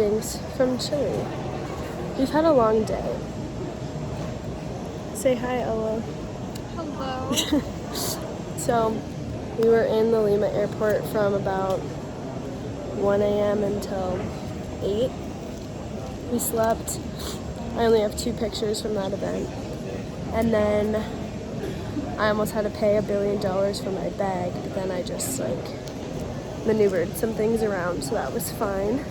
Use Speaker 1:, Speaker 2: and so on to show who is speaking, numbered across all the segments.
Speaker 1: Greetings from Chile. We've had a long day. Say hi, Ella.
Speaker 2: Hello.
Speaker 1: So, we were in the Lima airport from about 1 a.m. until 8. We slept. I only have 2 pictures from that event. And then I almost had to pay $1 billion for my bag, but then I just maneuvered some things around, so that was fine.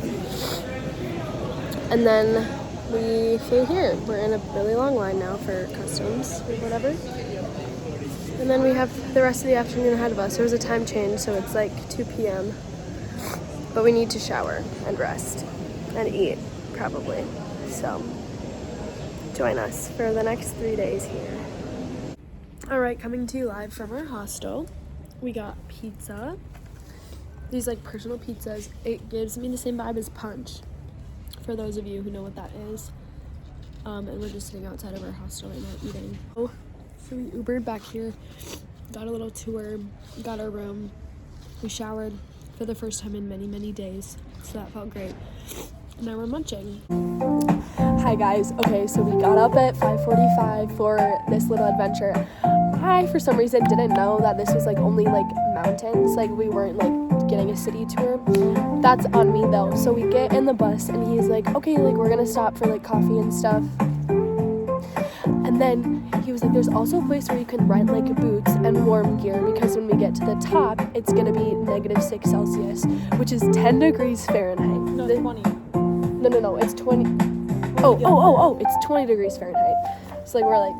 Speaker 1: And then we flew here. We're in a really long line now for customs or whatever. And then we have the rest of the afternoon ahead of us. There was a time change, so it's like 2 p.m. But we need to shower and rest and eat, probably. So join us for the next 3 days here. All right, coming to you live from our hostel. We got pizza. These personal pizzas. It gives me the same vibe as Punch, for those of you who know what that is. And we're just sitting outside of our hostel right now eating. So we Ubered back here, got a little tour, got our room. We showered for the first time in many, many days, so that felt great. And now we're munching. Hi guys. Okay, so we got up at 5:45 for this little adventure. I, for some reason, didn't know that this was only mountains. We weren't getting a city tour. That's on me though. So we get in the bus and he's like, okay, we're gonna stop for coffee and stuff. And then he was like, there's also a place where you can rent boots and warm gear, because when we get to the top, it's gonna be -6 Celsius, which is 10 degrees Fahrenheit.
Speaker 2: No, 20.
Speaker 1: No, it's 20. Oh, it's 20 degrees Fahrenheit. So we're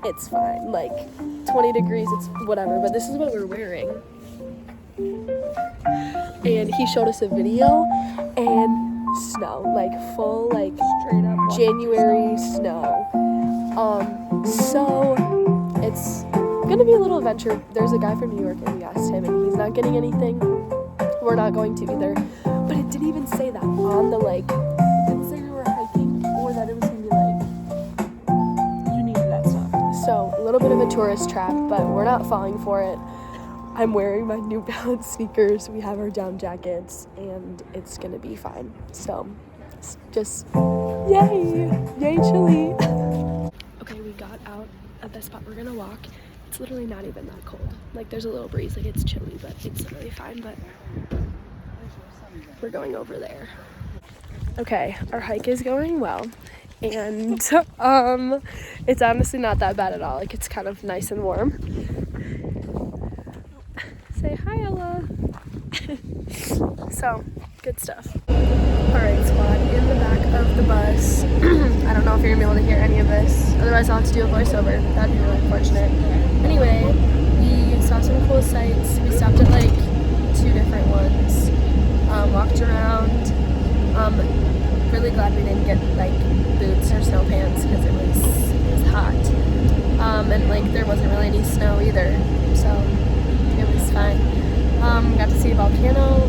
Speaker 1: it's fine. 20 degrees, it's whatever, but this is what we're wearing. And he showed us a video, and snow, full,
Speaker 2: Straight up
Speaker 1: January snow. So it's gonna be a little adventure. There's a guy from New York, and we asked him, and he's not getting anything. We're not going to either. But it didn't even say that on the it didn't say we were hiking, or that it was gonna be
Speaker 2: you needed that stuff.
Speaker 1: So a little bit of a tourist trap, but we're not falling for it. I'm wearing my New Balance sneakers. We have our down jackets, and it's gonna be fine. So, just yay Chile. Okay, we got out at the spot we're gonna walk. It's literally not even that cold. There's a little breeze, it's chilly, but it's literally fine. But we're going over there. Okay, our hike is going well, and it's honestly not that bad at all. It's kind of nice and warm. Say hi, Ella. So, good stuff. Alright, squad, in the back of the bus. I don't know if you're gonna be able to hear any of this. Otherwise, I'll have to do a voiceover. That'd be really unfortunate. Anyway, we saw some cool sights. We stopped at 2 different ones. Walked around. Really glad we didn't get boots or snow pants, because it was hot. And there wasn't really any snow either. So it was fine. Got to see a volcano,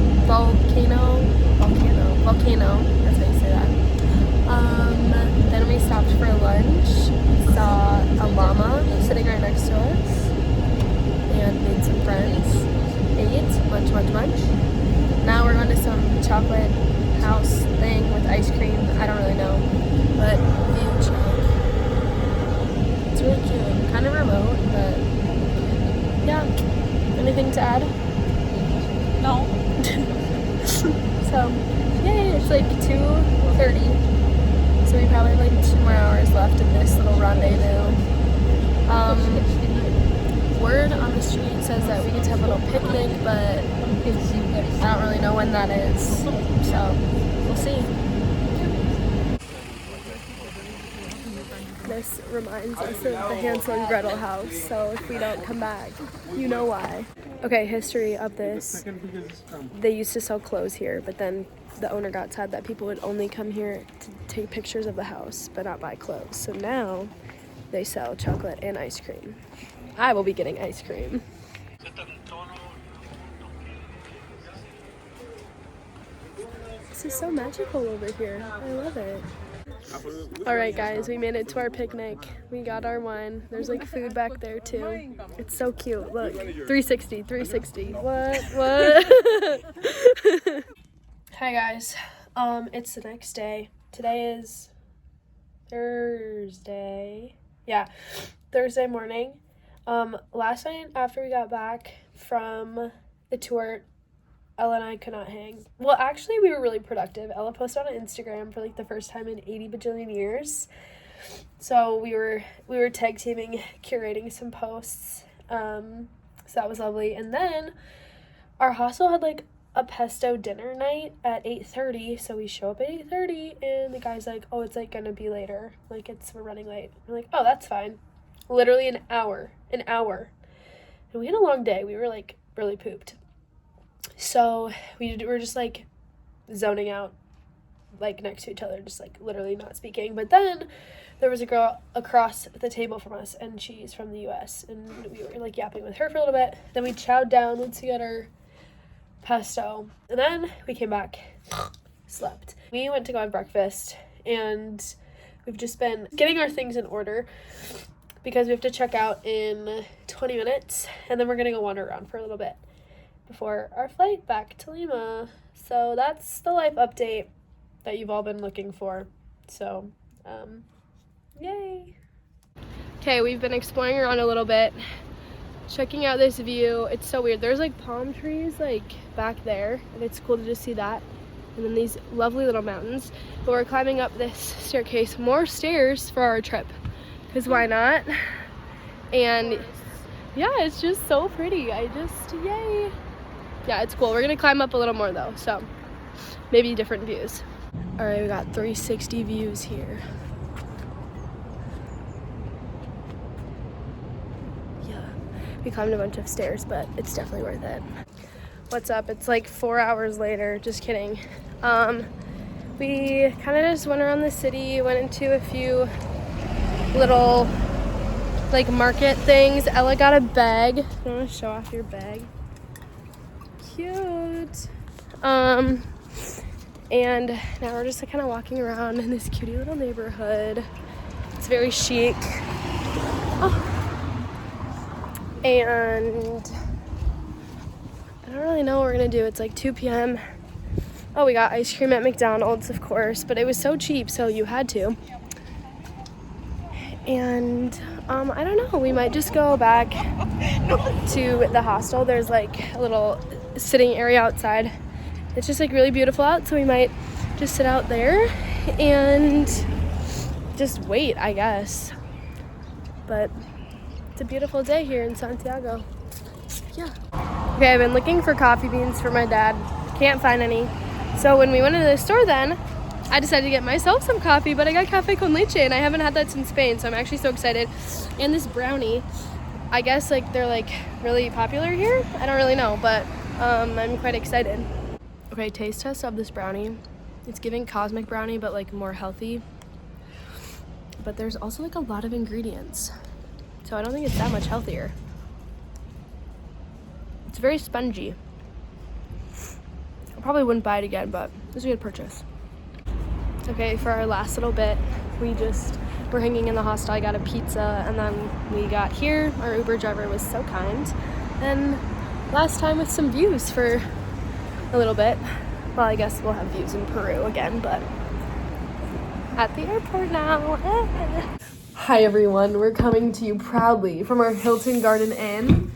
Speaker 1: that's how you say that. Then we stopped for lunch, saw a llama sitting right next to us, and made some friends, ate, munch. Now we're going to some chocolate house thing with ice cream, I don't really know, but view check. It's really cute, kind of remote, but yeah. Anything to add?
Speaker 2: No.
Speaker 1: So, yay, it's 2:30. So we probably have 2 more hours left in this little rendezvous. Word on the street says that we get to have a little picnic, but I don't really know when that is. So, we'll see. This reminds us of the Hansel and Gretel house, so if we don't come back, you know why. Okay, history of this. They used to sell clothes here, but then the owner got sad that people would only come here to take pictures of the house, but not buy clothes. So now they sell chocolate and ice cream. I will be getting ice cream. This is so magical over here. I love it. Alright guys, we made it to our picnic. We got our wine. There's food back there too. It's so cute. Look. 360. What? Hi guys. It's the next day. Today is Thursday. Yeah, Thursday morning. Last night after we got back from the tour, Ella and I could not hang. Well, actually, we were really productive. Ella posted on Instagram for like the first time in 80 bajillion years. So we were tag teaming, curating some posts. So that was lovely. And then our hostel had like a pesto dinner night at 8:30. So we show up at 8:30 and the guy's like, "Oh, it's like gonna be later. Like we're running late." We're like, "Oh, that's fine." Literally an hour. And we had a long day. We were like really pooped. So we were just like zoning out, like next to each other, just like literally not speaking. But then there was a girl across the table from us, and she's from the US, and we were like yapping with her for a little bit. Then we chowed down once we got our pesto, and then we came back, slept. We went to go have breakfast, and we've just been getting our things in order because we have to check out in 20 minutes, and then we're gonna go wander around for a little bit before our flight back to Lima. So that's the life update that you've all been looking for. So, yay. Okay, we've been exploring around a little bit, checking out this view. It's so weird. There's like palm trees like back there, and it's cool to just see that. And then these lovely little mountains. But we're climbing up this staircase, more stairs for our trip, because why not? And yeah, it's just so pretty. Yay. Yeah, it's cool. We're gonna climb up a little more though, so maybe different views. All right, we got 360 views here. Yeah, we climbed a bunch of stairs, but it's definitely worth it. What's up? It's like 4 hours later. Just kidding. We kind of just went around the city, went into a few little like market things. Ella got a bag. You want to show off your bag? Cute. And now we're just like, kind of walking around in this cutie little neighborhood. It's very chic. Oh. And I don't really know what we're gonna do. It's like 2 p.m. Oh, we got ice cream at McDonald's, of course, but it was so cheap, so you had to. And I don't know, we might just go back to the hostel. There's like a little sitting area outside. It's just like really beautiful out, so we might just sit out there and just wait, I guess. But it's a beautiful day here in Santiago. Yeah. Okay, I've been looking for coffee beans for my dad. Can't find any. So when we went into the store then, I decided to get myself some coffee, but I got cafe con leche, and I haven't had that since Spain, so I'm actually so excited. And this brownie, I guess like they're like really popular here. I don't really know, but I'm quite excited. Okay, taste test of this brownie. It's giving cosmic brownie, but like more healthy. But there's also like a lot of ingredients, so I don't think it's that much healthier. It's very spongy. I probably wouldn't buy it again, but it was a good purchase. Okay, for our last little bit, we're hanging in the hostel. I got a pizza, and then we got here. Our Uber driver was so kind. And last time with some views for a little bit. Well, I guess we'll have views in Peru again, but at the airport now. Hi everyone, we're coming to you proudly from our Hilton Garden Inn.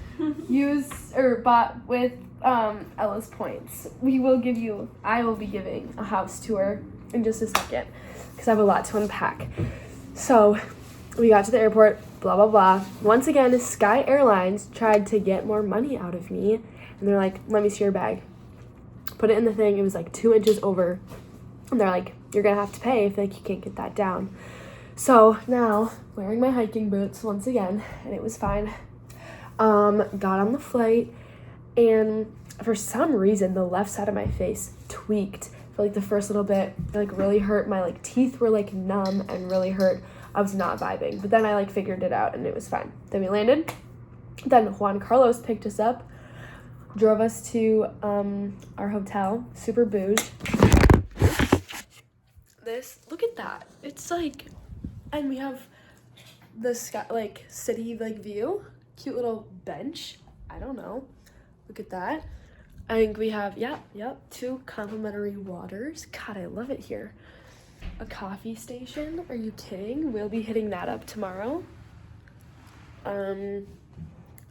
Speaker 1: Bought with Ella's points. I will be giving a house tour in just a second because I have a lot to unpack. So we got to the airport, blah blah blah. Once again, Sky Airlines tried to get more money out of me, and they're like, "Let me see your bag." Put it in the thing. It was like 2 inches over, and they're like, "You're gonna have to pay if like you can't get that down." So now wearing my hiking boots once again, and it was fine. Got on the flight, and for some reason the left side of my face tweaked for like the first little bit. It like really hurt. My like teeth were like numb and really hurt. I was not vibing, but then I like figured it out and it was fine. Then we landed. Then Juan Carlos picked us up, drove us to our hotel. Super bouge. Look at that. It's like, and we have the sky, like city like view. Cute little bench. I don't know. Look at that. I think we have, yep, 2 complimentary waters. God, I love it here. A coffee station, are you kidding? We'll be hitting that up tomorrow. Oh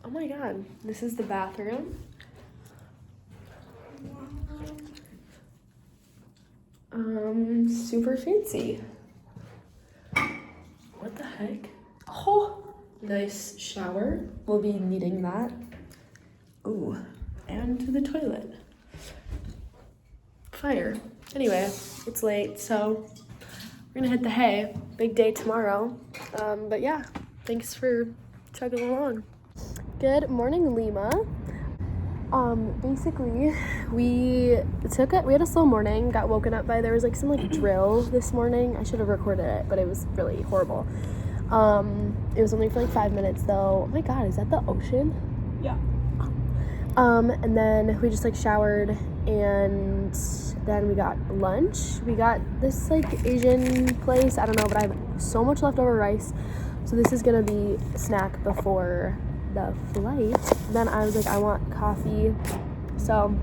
Speaker 1: my God, this is the bathroom. Super fancy. What the heck? Oh, nice shower. We'll be needing that. Ooh, and the toilet. Fire. Anyway, it's late, so we're gonna hit the hay. Big day tomorrow. But yeah, thanks for chugging along. Good morning, Lima. Basically, we had a slow morning, got woken up by, there was like some like drill this morning. I should have recorded it, but it was really horrible. It was only for like 5 minutes though. Oh my God, is that the ocean?
Speaker 2: Yeah.
Speaker 1: And then we just like showered, and then we got lunch. We got this like Asian place, I don't know, but I have so much leftover rice. So this is gonna be a snack before the flight. Then I was like, I want coffee. So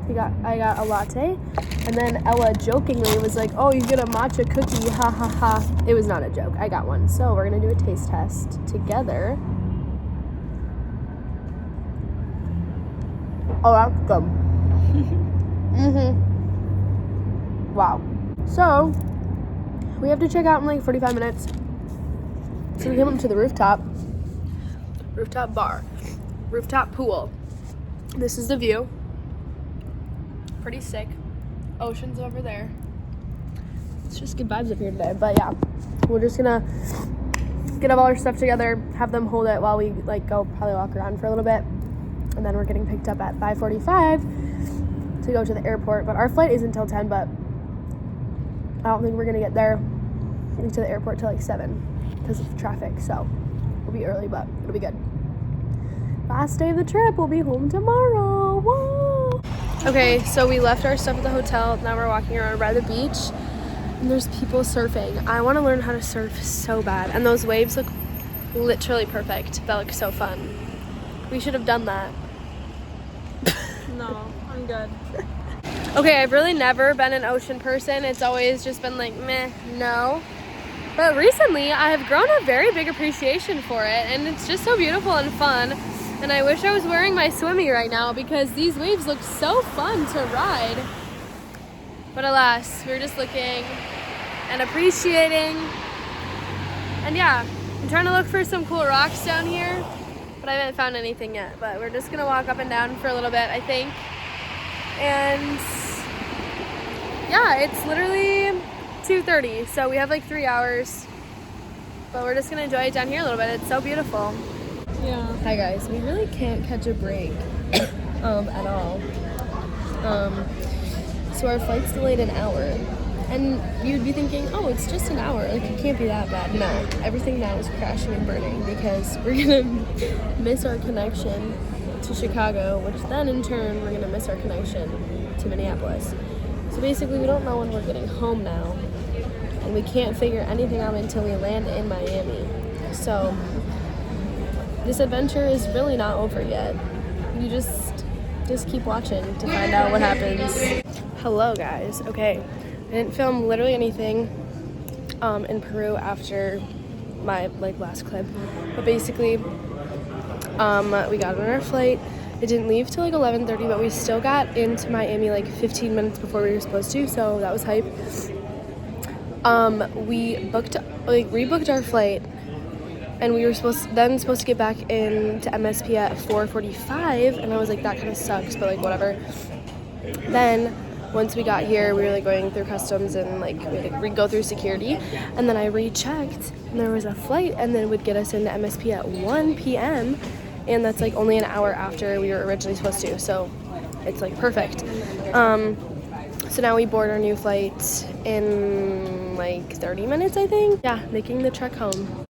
Speaker 1: I got a latte. And then Ella jokingly was like, oh, you get a matcha cookie, ha ha ha. It was not a joke, I got one. So we're gonna do a taste test together. Oh, that's good. Wow. So we have to check out in like 45 minutes. So we came up to the rooftop bar, rooftop pool. This is the view. Pretty sick. Ocean's over there. It's just good vibes up here today. But yeah, we're just gonna get all our stuff together, have them hold it while we like go probably walk around for a little bit. And then we're getting picked up at 5:45 to go to the airport. But our flight isn't until 10, but I don't think we're gonna get there to the airport till like 7 because of traffic. So we'll be early, but it'll be good. Last day of the trip, we'll be home tomorrow. Whoa! Okay, so we left our stuff at the hotel. Now we're walking around by the beach, and there's people surfing. I want to learn how to surf so bad, and those waves look literally perfect. That looks so fun. We should have done that.
Speaker 2: No, I'm good.
Speaker 1: Okay, I've really never been an ocean person. It's always just been like, meh, no. But recently, I have grown a very big appreciation for it, and it's just so beautiful and fun. And I wish I was wearing my swimmy right now because these waves look so fun to ride. But alas, we're just looking and appreciating. And yeah, I'm trying to look for some cool rocks down here, but I haven't found anything yet. But we're just gonna walk up and down for a little bit, I think. And yeah, it's literally 2:30, so we have like 3 hours. But we're just gonna enjoy it down here a little bit. It's so beautiful.
Speaker 2: Yeah.
Speaker 1: Hi guys, we really can't catch a break at all. So our flight's delayed an hour. And you'd be thinking, oh, it's just an hour. Like, it can't be that bad. No, everything now is crashing and burning because we're going to miss our connection to Chicago, which then in turn, we're going to miss our connection to Minneapolis. So basically, we don't know when we're getting home now. And we can't figure anything out until we land in Miami. So this adventure is really not over yet. You just keep watching to find out what happens. Hello, guys. Okay. I didn't film literally anything in Peru after my last clip, but basically we got on our flight. It didn't leave till 11:30, but we still got into Miami 15 minutes before we were supposed to, so that was hype. We rebooked our flight, and we were supposed to get back into MSP at 4:45, and I was like, that kind of sucks, but whatever. Then once we got here, we were going through customs and we'd go through security, and then I rechecked and there was a flight and then would get us into MSP at 1 p.m. and that's only an hour after we were originally supposed to, so it's perfect. So now we board our new flight in 30 minutes, I think. Yeah, making the trek home.